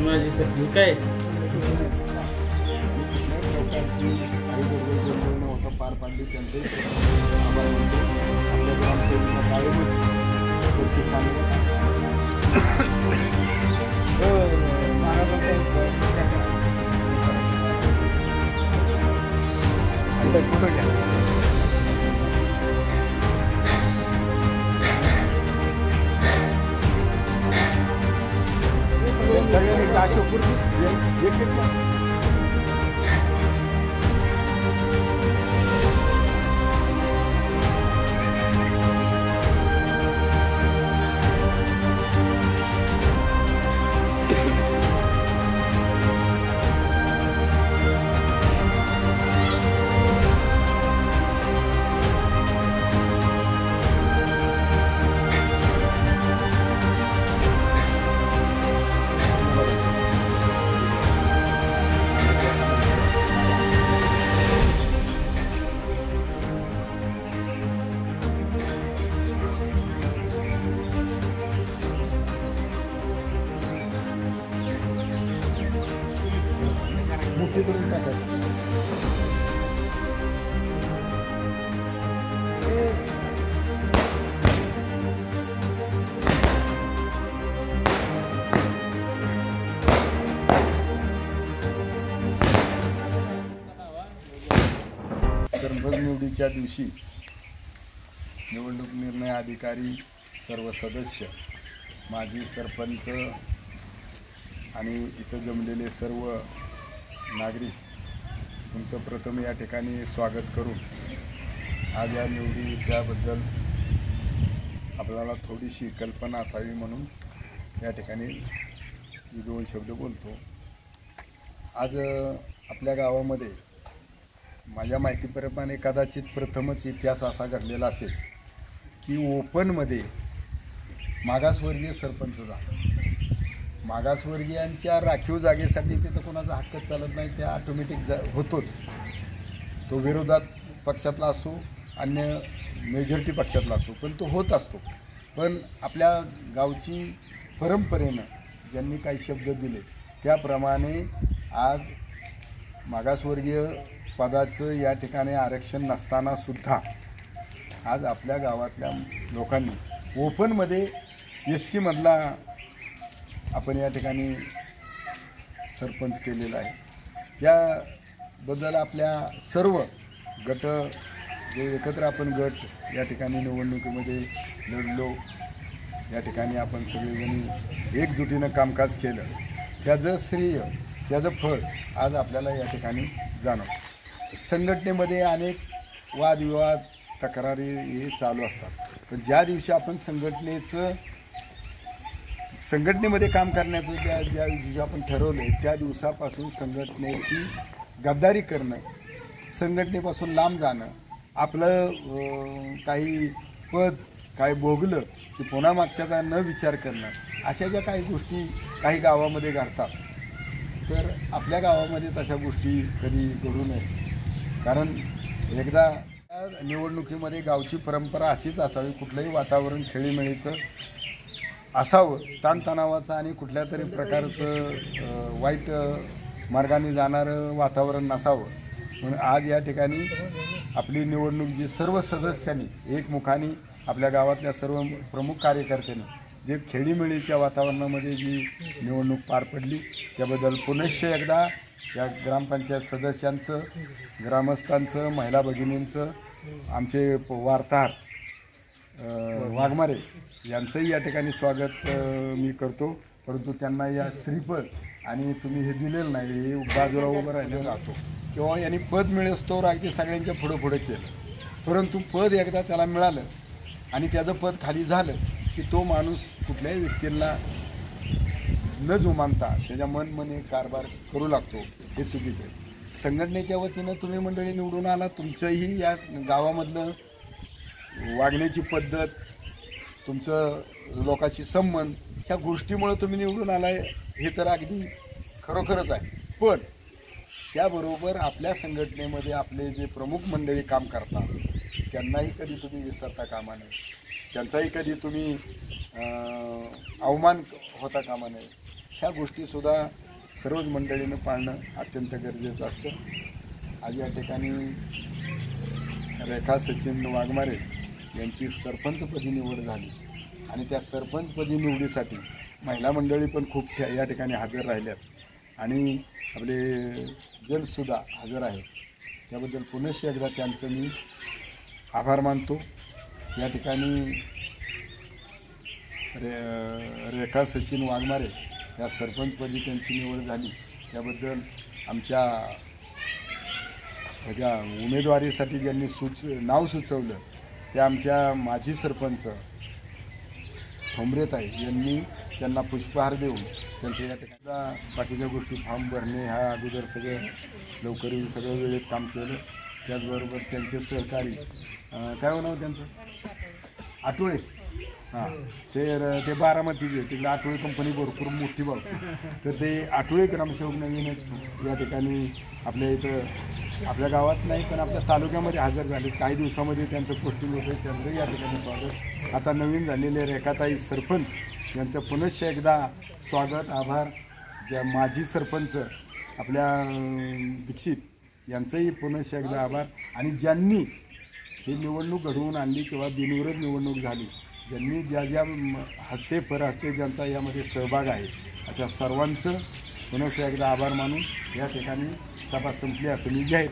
माझी सगळी काय पार पाडली त्यांचे आभार मानतो. आपल्या ग्रामसेवकांना कायमच खूप चांगलं कुठं घ्या सगळ्यांनी अशोकपूर्वी एक मोठी करून टाकायचं. सरपंच निवडीच्या दिवशी निवडणूक निर्णय अधिकारी, सर्व सदस्य, माजी सरपंच आणि इथं जमलेले सर्व नागरिक तुमचं प्रथम या ठिकाणी स्वागत करून आज या निवडीच्याबद्दल आपल्याला थोडीशी कल्पना असावी म्हणून या ठिकाणी मी 2 शब्द बोलतो. आज आपल्या गावामध्ये माझ्या माहितीप्रमाणे कदाचित प्रथमच इतिहास असा घडलेला असेल की ओपनमध्ये मागासवर्गीय सरपंच झाला. मागासवर्गीयांच्या राखीव जागेसाठी तिथं कोणाचा हक्कच चालत नाही, त्या ऑटोमॅटिक होतोच. तो विरोधात पक्षातला असो, अन्य मेजॉरिटी पक्षातला असो, पण तो होत असतो. पण आपल्या गावची परंपरेनं ज्यांनी काही शब्द दिले त्याप्रमाणे आज मागासवर्गीय पदाचं या ठिकाणी आरक्षण नसतानासुद्धा आज आपल्या गावातल्या लोकांनी ओपनमध्ये SC मधला आपण या ठिकाणी सरपंच केलेला आहे. याबद्दल आपल्या सर्व गट जे एकत्र आपण गट या ठिकाणी निवडणुकीमध्ये लढलो, या ठिकाणी आपण सगळेजणी एकजुटीनं कामकाज केलं, त्याचं श्रेय, त्याचं फळ आज आपल्याला या ठिकाणी जाणवतं. संघटनेमध्ये अनेक वादविवाद, तक्रारी हे चालू असतात, पण ज्या दिवशी आपण संघटनेमध्ये काम करण्याचं ज्या दिवशी आपण ठरवलं त्या दिवसापासून संघटनेशी गद्दारी करणं, संघटनेपासून लांब जाणं, आपलं काही पद काय भोगलं की पुन्हा मागच्याचा न विचार करणं, अशा ज्या काही गोष्टी काही गावामध्ये घडतात, तर आपल्या गावामध्ये तशा गोष्टी कधी घडू नये. कारण एकदा निवडणुकीमध्ये गावची परंपरा अशीच असावी, कुठलंही वातावरण खेळीमेळीचं असावं, ताणतणावाचं आणि कुठल्या तरी प्रकारचं वाईट मार्गाने जाणारं वातावरण नसावं. म्हणून आज या ठिकाणी आपली निवडणूक जी सर्व सदस्यांनी एकमुखाने आपल्या गावातल्या सर्व प्रमुख कार्यकर्त्यांनी जे खेळीमेळीच्या वातावरणामध्ये जी निवडणूक पार पडली त्याबद्दल पुनश्च एकदा या ग्रामपंचायत सदस्यांचं, ग्रामस्थांचं, महिला भगिनींचं, आमचे वार्ताहर वाघमारे यांचंही या ठिकाणी स्वागत मी करतो. परंतु त्यांना या श्रीफळ आणि तुम्ही हे दिलेलं नाही, हे बाजूला उभं राहिलेलं राहतो किंवा यांनी पद मिळस्तोवर अगदी सगळ्यांच्या पुढं केलं, परंतु पद एकदा त्याला मिळालं आणि त्याचं पद खाली झालं की तो माणूस कुठल्याही व्यक्तीला न जुमानता त्याच्या मनमने कारभार करू लागतो, हे चुकीचं आहे. संघटनेच्या वतीनं तुम्ही मंडळी निवडून आला, तुमचंही या गावामधलं वागण्याची पद्धत, तुमचं लोकांशी संबंध, ह्या गोष्टीमुळे तुम्ही निवडून आलाय हे तर अगदी खरोखरच आहे. पण त्याबरोबर आपल्या संघटनेमध्ये आपले जे प्रमुख मंडळी काम करतात त्यांनाही कधी तुम्ही विसरता कामा नये, त्यांचाही कधी तुम्ही अवमान होता कामा नये. ह्या गोष्टीसुद्धा सर्वच मंडळीनं पाळणं अत्यंत गरजेचं असतं. आज या ठिकाणी रेखा सचिन वाघमारे यांची सरपंचपदी निवड झाली आणि त्या सरपंचपदी निवडीसाठी महिला मंडळी पण खूप या ठिकाणी हजर राहिल्यात आणि आपले जलसुद्धा हजर आहेत. त्याबद्दल पुनश्च एकदा त्यांचं मी आभार मानतो. या ठिकाणी रेखा सचिन वाघमारे या सरपंचपदी त्यांची निवड झाली त्याबद्दल आमच्या ह्याच्या उमेदवारीसाठी ज्यांनी नाव सुचवलं ते आमच्या माजी सरपंच ठोंबरेताई यांनी त्यांना पुष्पहार देऊन त्यांच्या या ठिकाणी बाकीच्या गोष्टी फॉर्म भरणे ह्या अगोदर सगळं लवकर सगळं वेळेत काम केलं. त्याचबरोबर त्यांचे सहकारी काय नाव त्यांचं आठवळे, हां ते बारामतीचे तिकडे आठवळे कंपनी भरपूर मोठी बघ, तर ते आठवळे ग्रामसेवक नवीनच या ठिकाणी आपल्या इथं आपल्या गावात नाही पण आपल्या तालुक्यामध्ये हजर झाले. काही दिवसामध्ये त्यांचं पोस्टिंग होतं, त्यांचं या ठिकाणी स्वागत. आता नवीन झालेले रेखाताई सरपंच यांचं पुनश्च एकदा स्वागत, आभार. ज्या माजी सरपंच आपल्या दीक्षित यांचंही पुनश्च एकदा आभार. आणि ज्यांनी ही निवडणूक घडवून आणली किंवा बिनविरोध निवडणूक झाली, ज्यांनी ज्या हस्ते परहस्ते ज्यांचा यामध्ये सहभाग आहे अशा सर्वांचं पुनश्च एकदा आभार मानून या ठिकाणी सभा संपली असं मी जाहीर